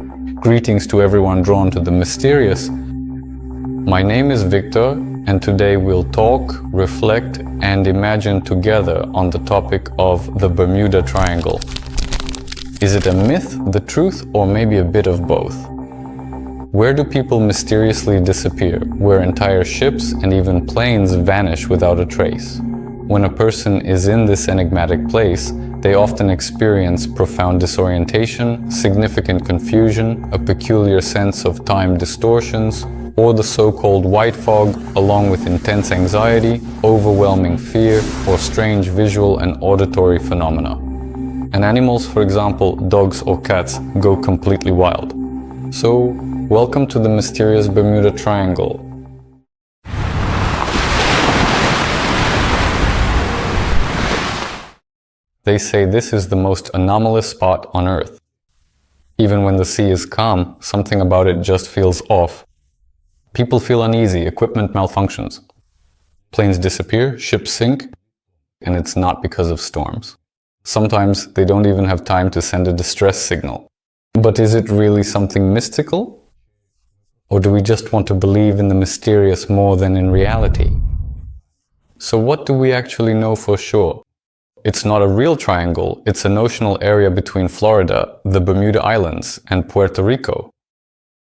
Greetings to everyone drawn to the mysterious. My name is Victor, and today we'll talk, reflect, and imagine together on the topic of the Bermuda Triangle. Is it a myth, the truth, or maybe a bit of both? Where do people mysteriously disappear, where entire ships and even planes vanish without a trace? When a person is in this enigmatic place, they often experience profound disorientation, significant confusion, a peculiar sense of time distortions, or the so-called white fog, along with intense anxiety, overwhelming fear, or strange visual and auditory phenomena. And animals, for example, dogs or cats, go completely wild. So, welcome to the mysterious Bermuda Triangle. They say this is the most anomalous spot on Earth. Even when the sea is calm, something about it just feels off. People feel uneasy, equipment malfunctions. Planes disappear, ships sink, and it's not because of storms. Sometimes they don't even have time to send a distress signal. But is it really something mystical? Or do we just want to believe in the mysterious more than in reality? So what do we actually know for sure? It's not a real triangle, it's a notional area between Florida, the Bermuda Islands, and Puerto Rico.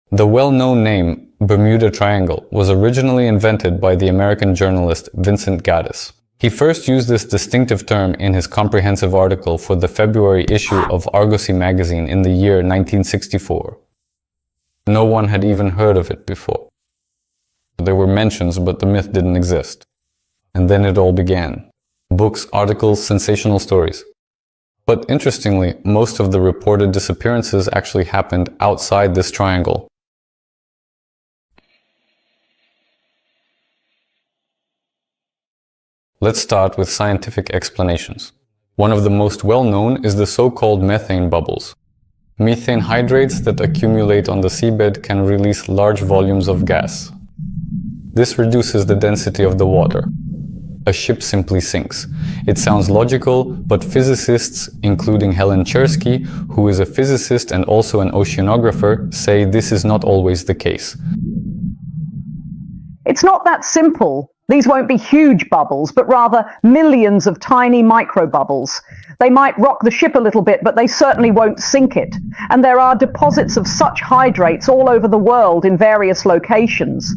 The well-known name, Bermuda Triangle, was originally invented by the American journalist Vincent Gaddis. He first used this distinctive term in his comprehensive article for the February issue of Argosy magazine in the year 1964. No one had even heard of it before. There were mentions, but the myth didn't exist. And then it all began. Books, articles, sensational stories. But interestingly, most of the reported disappearances actually happened outside this triangle. Let's start with scientific explanations. One of the most well-known is the so-called methane bubbles. Methane hydrates that accumulate on the seabed can release large volumes of gas. This reduces the density of the water. A ship simply sinks. It sounds logical, but physicists, including Helen Chersky, who is a physicist and also an oceanographer, say this is not always the case. It's not that simple. These won't be huge bubbles, but rather millions of tiny microbubbles. They might rock the ship a little bit, but they certainly won't sink it. And there are deposits of such hydrates all over the world in various locations.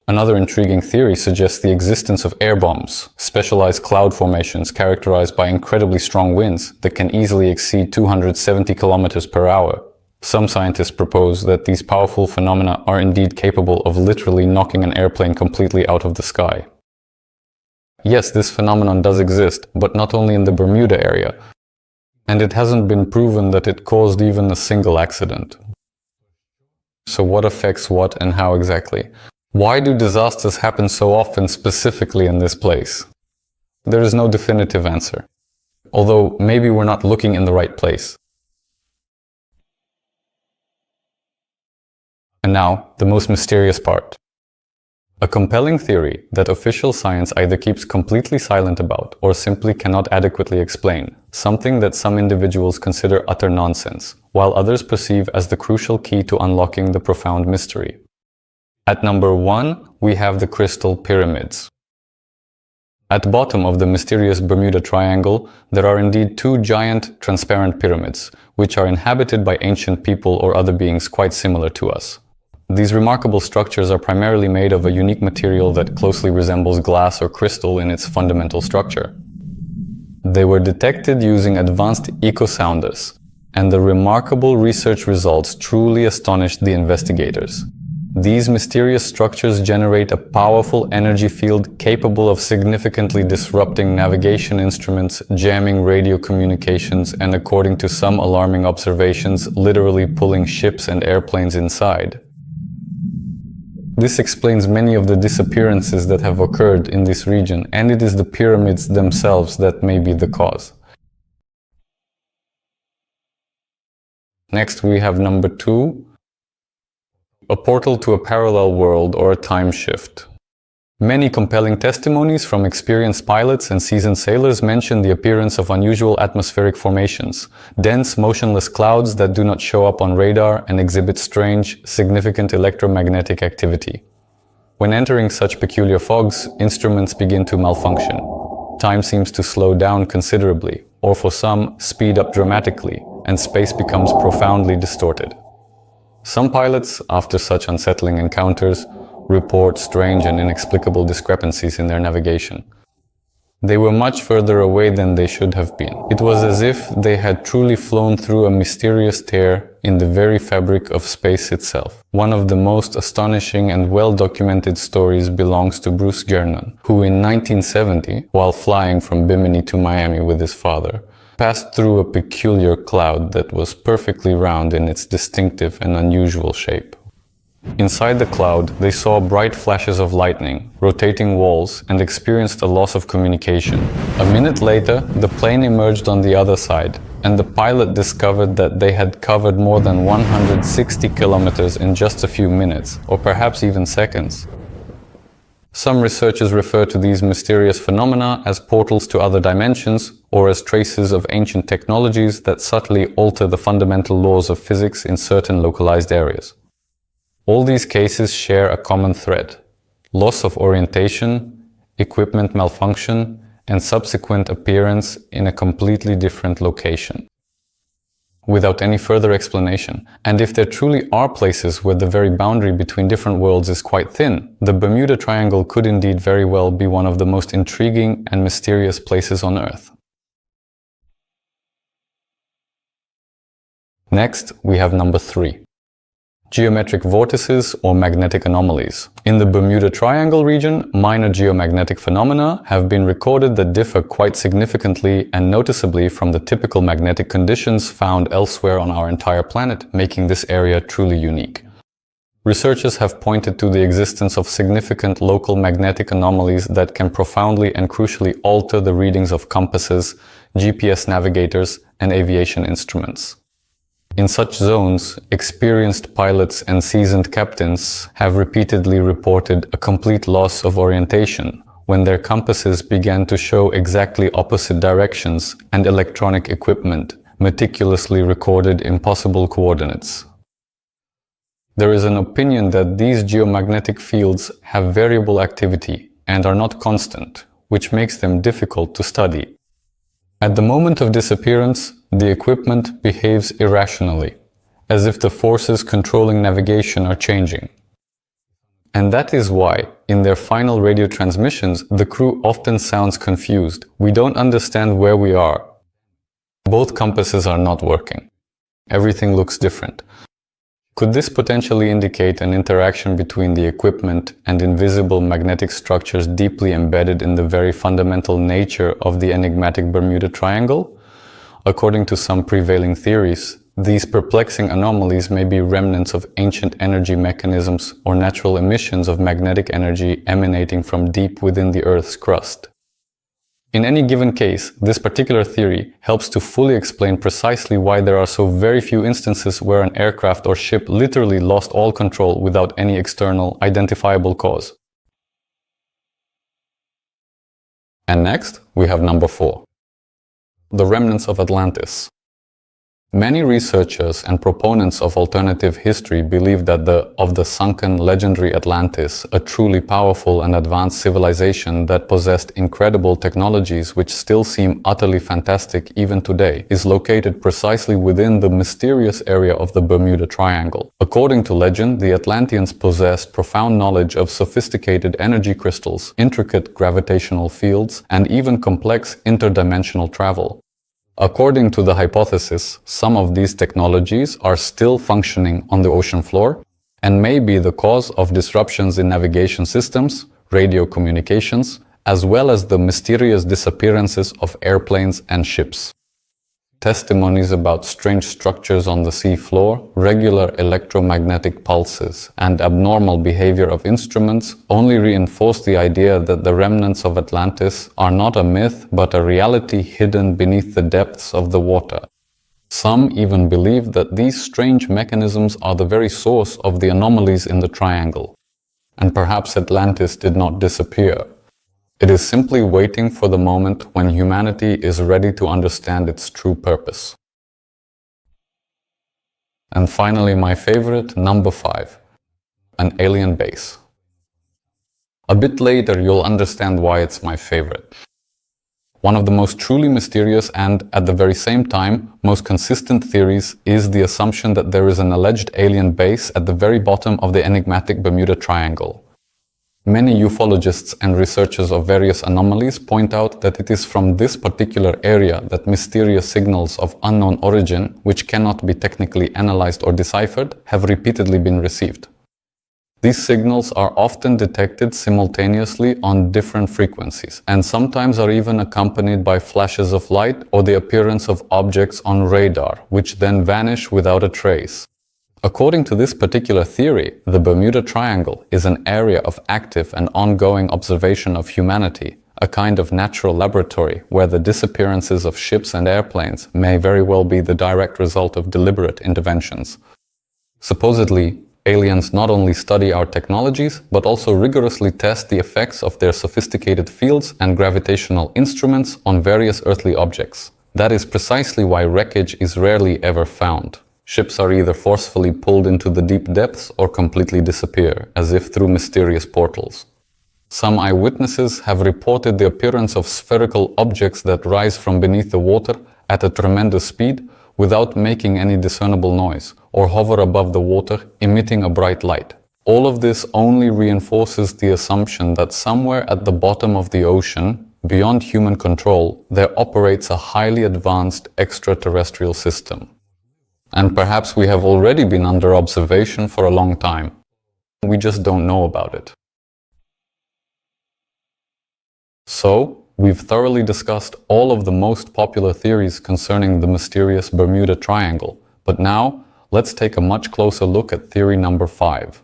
Another intriguing theory suggests the existence of air bombs, specialized cloud formations characterized by incredibly strong winds that can easily exceed 270 kilometers per hour. Some scientists propose that these powerful phenomena are indeed capable of literally knocking an airplane completely out of the sky. Yes, this phenomenon does exist, but not only in the Bermuda area, and it hasn't been proven that it caused even a single accident. So what affects what and how exactly? Why do disasters happen so often specifically in this place? There is no definitive answer, although maybe we're not looking in the right place. And now, the most mysterious part. A compelling theory that official science either keeps completely silent about or simply cannot adequately explain, something that some individuals consider utter nonsense, while others perceive as the crucial key to unlocking the profound mystery. At number 1, we have the crystal pyramids. At the bottom of the mysterious Bermuda Triangle, there are indeed two giant, transparent pyramids, which are inhabited by ancient people or other beings quite similar to us. These remarkable structures are primarily made of a unique material that closely resembles glass or crystal in its fundamental structure. They were detected using advanced echo-sounders, and the remarkable research results truly astonished the investigators. These mysterious structures generate a powerful energy field capable of significantly disrupting navigation instruments, jamming radio communications, and according to some alarming observations, literally pulling ships and airplanes inside. This explains many of the disappearances that have occurred in this region, and it is the pyramids themselves that may be the cause. Next we have number 2. A portal to a parallel world or a time shift. Many compelling testimonies from experienced pilots and seasoned sailors mention the appearance of unusual atmospheric formations, dense, motionless clouds that do not show up on radar and exhibit strange, significant electromagnetic activity. When entering such peculiar fogs, instruments begin to malfunction. Time seems to slow down considerably, or for some, speed up dramatically, and space becomes profoundly distorted. Some pilots, after such unsettling encounters, report strange and inexplicable discrepancies in their navigation. They were much further away than they should have been. It was as if they had truly flown through a mysterious tear in the very fabric of space itself. One of the most astonishing and well-documented stories belongs to Bruce Gernon, who in 1970, while flying from Bimini to Miami with his father, passed through a peculiar cloud that was perfectly round in its distinctive and unusual shape. Inside the cloud, they saw bright flashes of lightning, rotating walls, and experienced a loss of communication. A minute later, the plane emerged on the other side, and the pilot discovered that they had covered more than 160 kilometers in just a few minutes, or perhaps even seconds. Some researchers refer to these mysterious phenomena as portals to other dimensions, or as traces of ancient technologies that subtly alter the fundamental laws of physics in certain localized areas. All these cases share a common thread: loss of orientation, equipment malfunction, and subsequent appearance in a completely different location. Without any further explanation, and if there truly are places where the very boundary between different worlds is quite thin, the Bermuda Triangle could indeed very well be one of the most intriguing and mysterious places on Earth. Next, we have number 3. Geometric vortices or magnetic anomalies. In the Bermuda Triangle region, minor geomagnetic phenomena have been recorded that differ quite significantly and noticeably from the typical magnetic conditions found elsewhere on our entire planet, making this area truly unique. Researchers have pointed to the existence of significant local magnetic anomalies that can profoundly and crucially alter the readings of compasses, GPS navigators, and aviation instruments. In such zones, experienced pilots and seasoned captains have repeatedly reported a complete loss of orientation when their compasses began to show exactly opposite directions and electronic equipment meticulously recorded impossible coordinates. There is an opinion that these geomagnetic fields have variable activity and are not constant, which makes them difficult to study. At the moment of disappearance, the equipment behaves irrationally, as if the forces controlling navigation are changing. And that is why, in their final radio transmissions, the crew often sounds confused. We don't understand where we are. Both compasses are not working. Everything looks different. Could this potentially indicate an interaction between the equipment and invisible magnetic structures deeply embedded in the very fundamental nature of the enigmatic Bermuda Triangle? According to some prevailing theories, these perplexing anomalies may be remnants of ancient energy mechanisms or natural emissions of magnetic energy emanating from deep within the Earth's crust. In any given case, this particular theory helps to fully explain precisely why there are so very few instances where an aircraft or ship literally lost all control without any external, identifiable cause. And next, we have number 4. The remnants of Atlantis. Many researchers and proponents of alternative history believe that of the sunken legendary Atlantis, a truly powerful and advanced civilization that possessed incredible technologies which still seem utterly fantastic even today, is located precisely within the mysterious area of the Bermuda Triangle. According to legend, the Atlanteans possessed profound knowledge of sophisticated energy crystals, intricate gravitational fields, and even complex interdimensional travel. According to the hypothesis, some of these technologies are still functioning on the ocean floor and may be the cause of disruptions in navigation systems, radio communications, as well as the mysterious disappearances of airplanes and ships. Testimonies about strange structures on the sea floor, regular electromagnetic pulses, and abnormal behavior of instruments only reinforce the idea that the remnants of Atlantis are not a myth but a reality hidden beneath the depths of the water. Some even believe that these strange mechanisms are the very source of the anomalies in the triangle. and perhaps Atlantis did not disappear. It is simply waiting for the moment when humanity is ready to understand its true purpose. And finally, my favorite, number 5, an alien base. A bit later, you'll understand why it's my favorite. One of the most truly mysterious and, at the very same time, most consistent theories is the assumption that there is an alleged alien base at the very bottom of the enigmatic Bermuda Triangle. Many ufologists and researchers of various anomalies point out that it is from this particular area that mysterious signals of unknown origin, which cannot be technically analyzed or deciphered, have repeatedly been received. These signals are often detected simultaneously on different frequencies, and sometimes are even accompanied by flashes of light or the appearance of objects on radar, which then vanish without a trace. According to this particular theory, the Bermuda Triangle is an area of active and ongoing observation of humanity, a kind of natural laboratory where the disappearances of ships and airplanes may very well be the direct result of deliberate interventions. Supposedly, aliens not only study our technologies, but also rigorously test the effects of their sophisticated fields and gravitational instruments on various earthly objects. That is precisely why wreckage is rarely ever found. Ships are either forcefully pulled into the deep depths or completely disappear, as if through mysterious portals. Some eyewitnesses have reported the appearance of spherical objects that rise from beneath the water at a tremendous speed without making any discernible noise, or hover above the water, emitting a bright light. All of this only reinforces the assumption that somewhere at the bottom of the ocean, beyond human control, there operates a highly advanced extraterrestrial system. And perhaps we have already been under observation for a long time. We just don't know about it. So, we've thoroughly discussed all of the most popular theories concerning the mysterious Bermuda Triangle, but now let's take a much closer look at theory number 5.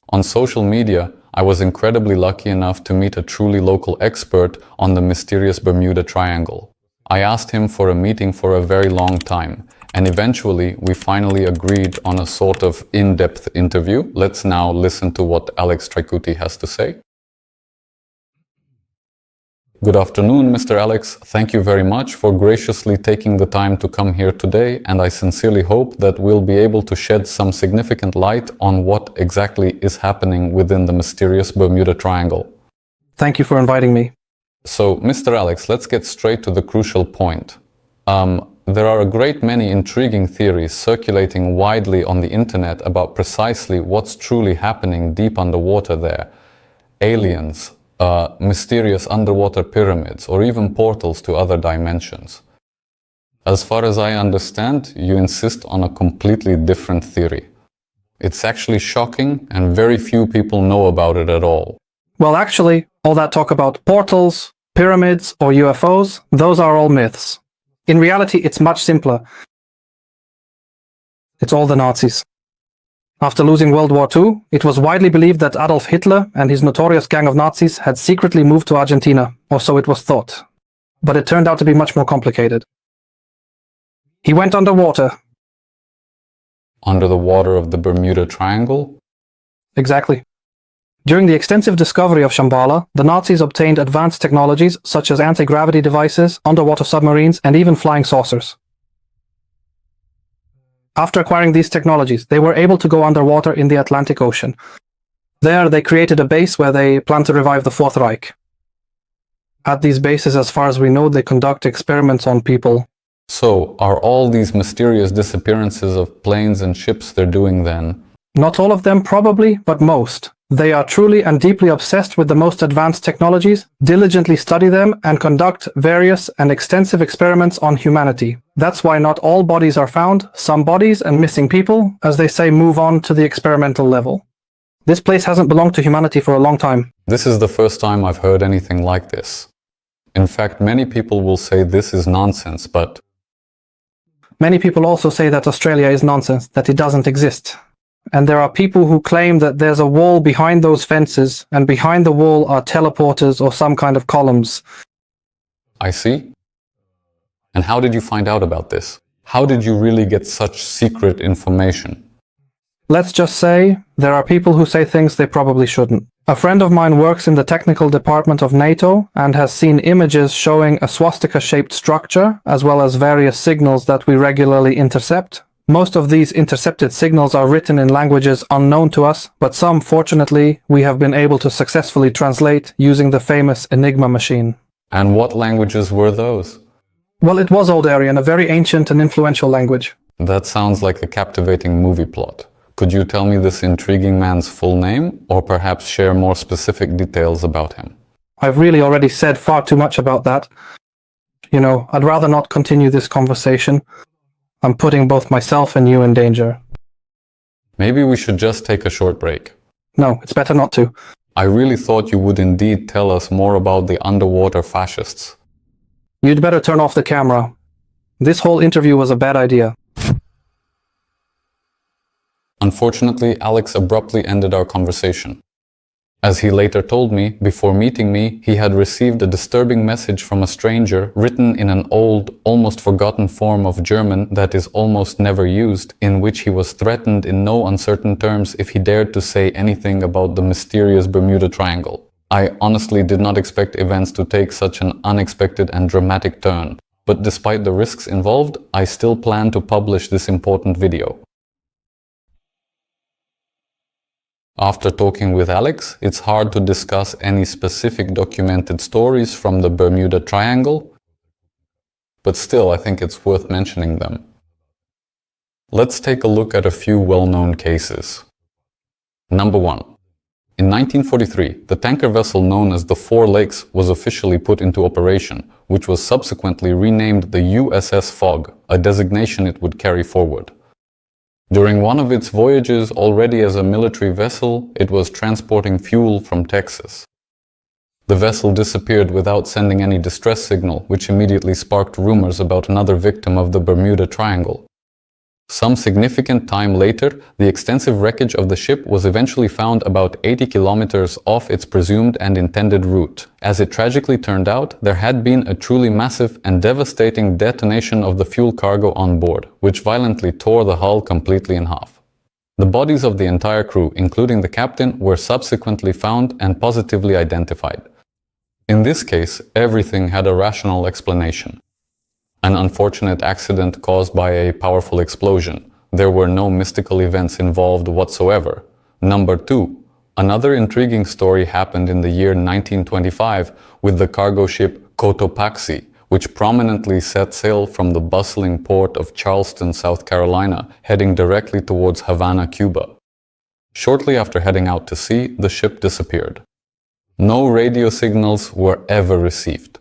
On social media, I was incredibly lucky enough to meet a truly local expert on the mysterious Bermuda Triangle. I asked him for a meeting for a very long time, and eventually we finally agreed on a sort of in-depth interview. Let's now listen to what Alex Trikuti has to say. Good afternoon, Mr. Alex. Thank you very much for graciously taking the time to come here today, and I sincerely hope that we'll be able to shed some significant light on what exactly is happening within the mysterious Bermuda Triangle. Thank you for inviting me. So, Mr. Alex, let's get straight to the crucial point. There are a great many intriguing theories circulating widely on the internet about precisely what's truly happening deep underwater there. Aliens, mysterious underwater pyramids, or even portals to other dimensions. As far as I understand, you insist on a completely different theory. It's actually shocking, and very few people know about it at all. Well, actually, all that talk about portals, pyramids, or UFOs, those are all myths. In reality, it's much simpler. It's all the Nazis. After losing World War II, it was widely believed that Adolf Hitler and his notorious gang of Nazis had secretly moved to Argentina, or so it was thought. But it turned out to be much more complicated. He went underwater. Under the water of the Bermuda Triangle? Exactly. During the extensive discovery of Shambhala, the Nazis obtained advanced technologies such as anti-gravity devices, underwater submarines, and even flying saucers. After acquiring these technologies, they were able to go underwater in the Atlantic Ocean. There, they created a base where they plan to revive the Fourth Reich. At these bases, as far as we know, they conduct experiments on people. So, are all these mysterious disappearances of planes and ships they're doing then? Not all of them, probably, but most. They are truly and deeply obsessed with the most advanced technologies, diligently study them, and conduct various and extensive experiments on humanity. That's why not all bodies are found. Some bodies and missing people, as they say, move on to the experimental level. This place hasn't belonged to humanity for a long time. This is the first time I've heard anything like this. In fact, many people will say this is nonsense, but... Many people also say that Australia is nonsense, that it doesn't exist. And there are people who claim that there's a wall behind those fences, and behind the wall are teleporters or some kind of columns. I see. And how did you find out about this? How did you really get such secret information? Let's just say there are people who say things they probably shouldn't. A friend of mine works in the technical department of NATO and has seen images showing a swastika-shaped structure, as well as various signals that we regularly intercept. Most of these intercepted signals are written in languages unknown to us, but some, fortunately, we have been able to successfully translate using the famous Enigma machine. And what languages were those? Well, it was Old Aryan, a very ancient and influential language. That sounds like a captivating movie plot. Could you tell me this intriguing man's full name, or perhaps share more specific details about him? I've really already said far too much about that. I'd rather not continue this conversation. I'm putting both myself and you in danger. Maybe we should just take a short break. No, it's better not to. I really thought you would indeed tell us more about the underwater fascists. You'd better turn off the camera. This whole interview was a bad idea. Unfortunately, Alex abruptly ended our conversation. As he later told me, before meeting me, he had received a disturbing message from a stranger written in an old, almost forgotten form of German that is almost never used, in which he was threatened in no uncertain terms if he dared to say anything about the mysterious Bermuda Triangle. I honestly did not expect events to take such an unexpected and dramatic turn, but despite the risks involved, I still plan to publish this important video. After talking with Alex, it's hard to discuss any specific documented stories from the Bermuda Triangle, but still I think it's worth mentioning them. Let's take a look at a few well-known cases. Number 1. In 1943, the tanker vessel known as the Four Lakes was officially put into operation, which was subsequently renamed the USS Fog, a designation it would carry forward. During one of its voyages, already as a military vessel, it was transporting fuel from Texas. The vessel disappeared without sending any distress signal, which immediately sparked rumors about another victim of the Bermuda Triangle. Some significant time later, the extensive wreckage of the ship was eventually found about 80 kilometers off its presumed and intended route. As it tragically turned out, there had been a truly massive and devastating detonation of the fuel cargo on board, which violently tore the hull completely in half. The bodies of the entire crew, including the captain, were subsequently found and positively identified. In this case, everything had a rational explanation. An unfortunate accident caused by a powerful explosion. There were no mystical events involved whatsoever. Number 2. Another intriguing story happened in the year 1925 with the cargo ship Cotopaxi, which prominently set sail from the bustling port of Charleston, South Carolina, heading directly towards Havana, Cuba. Shortly after heading out to sea, the ship disappeared. No radio signals were ever received.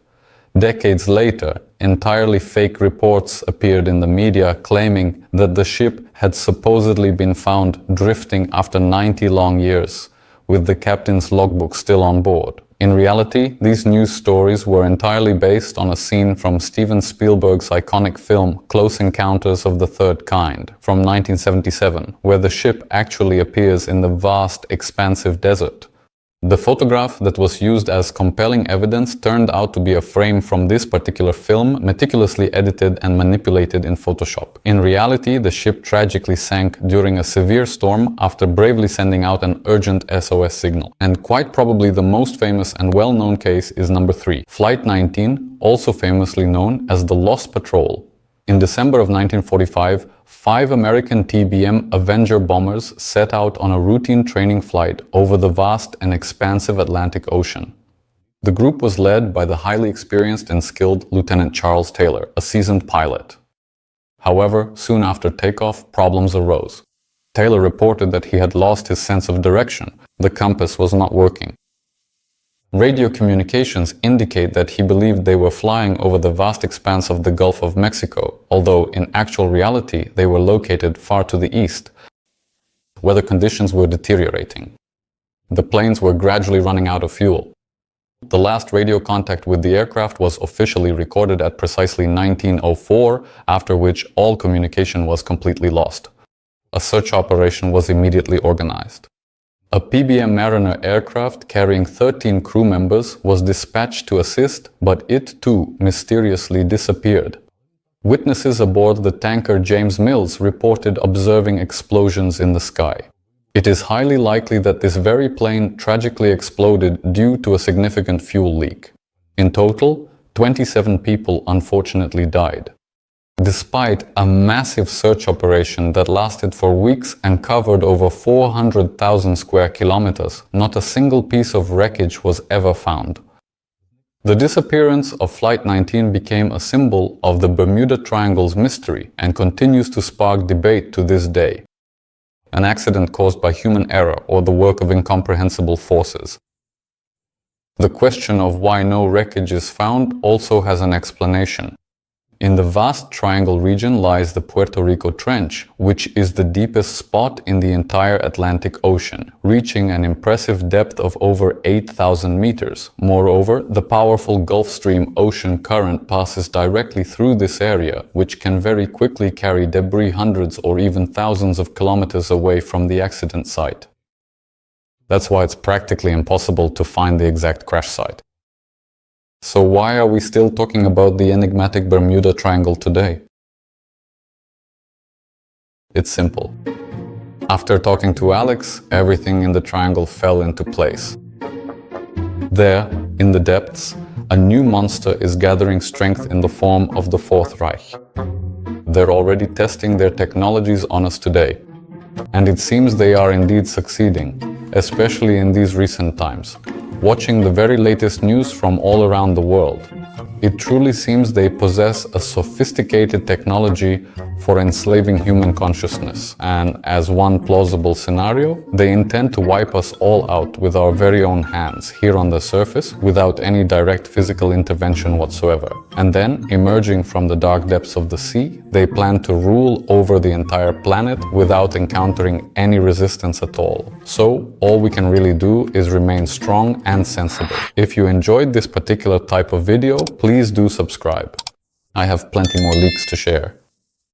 Decades later, entirely fake reports appeared in the media claiming that the ship had supposedly been found drifting after 90 long years, with the captain's logbook still on board. In reality, these news stories were entirely based on a scene from Steven Spielberg's iconic film Close Encounters of the Third Kind from 1977, where the ship actually appears in the vast, expansive desert. The photograph that was used as compelling evidence turned out to be a frame from this particular film, meticulously edited and manipulated in Photoshop. In reality, the ship tragically sank during a severe storm after bravely sending out an urgent SOS signal. And quite probably the most famous and well-known case is number 3, Flight 19, also famously known as the Lost Patrol. In December of 1945, 5 American TBM Avenger bombers set out on a routine training flight over the vast and expansive Atlantic Ocean. The group was led by the highly experienced and skilled Lieutenant Charles Taylor, a seasoned pilot. However, soon after takeoff, problems arose. Taylor reported that he had lost his sense of direction. The compass was not working. Radio communications indicate that he believed they were flying over the vast expanse of the Gulf of Mexico, although in actual reality they were located far to the east. Weather conditions were deteriorating. The planes were gradually running out of fuel. The last radio contact with the aircraft was officially recorded at precisely 1904, after which all communication was completely lost. A search operation was immediately organized. A PBM Mariner aircraft carrying 13 crew members was dispatched to assist, but it too mysteriously disappeared. Witnesses aboard the tanker James Mills reported observing explosions in the sky. It is highly likely that this very plane tragically exploded due to a significant fuel leak. In total, 27 people unfortunately died. Despite a massive search operation that lasted for weeks and covered over 400,000 square kilometers, not a single piece of wreckage was ever found. The disappearance of Flight 19 became a symbol of the Bermuda Triangle's mystery and continues to spark debate to this day. An accident caused by human error or the work of incomprehensible forces. The question of why no wreckage is found also has an explanation. In the vast triangle region lies the Puerto Rico Trench, which is the deepest spot in the entire Atlantic Ocean, reaching an impressive depth of over 8,000 meters. Moreover, the powerful Gulf Stream ocean current passes directly through this area, which can very quickly carry debris hundreds or even thousands of kilometers away from the accident site. That's why it's practically impossible to find the exact crash site. So why are we still talking about the enigmatic Bermuda Triangle today? It's simple. After talking to Alex, everything in the triangle fell into place. There, in the depths, a new monster is gathering strength in the form of the Fourth Reich. They're already testing their technologies on us today. And it seems they are indeed succeeding, especially in these recent times. Watching the very latest news from all around the world, it truly seems they possess a sophisticated technology for enslaving human consciousness, and as one plausible scenario, they intend to wipe us all out with our very own hands here on the surface without any direct physical intervention whatsoever. And then, emerging from the dark depths of the sea, they plan to rule over the entire planet without encountering any resistance at all. So, all we can really do is remain strong and sensible. If you enjoyed this particular type of video, please do subscribe. I have plenty more leaks to share.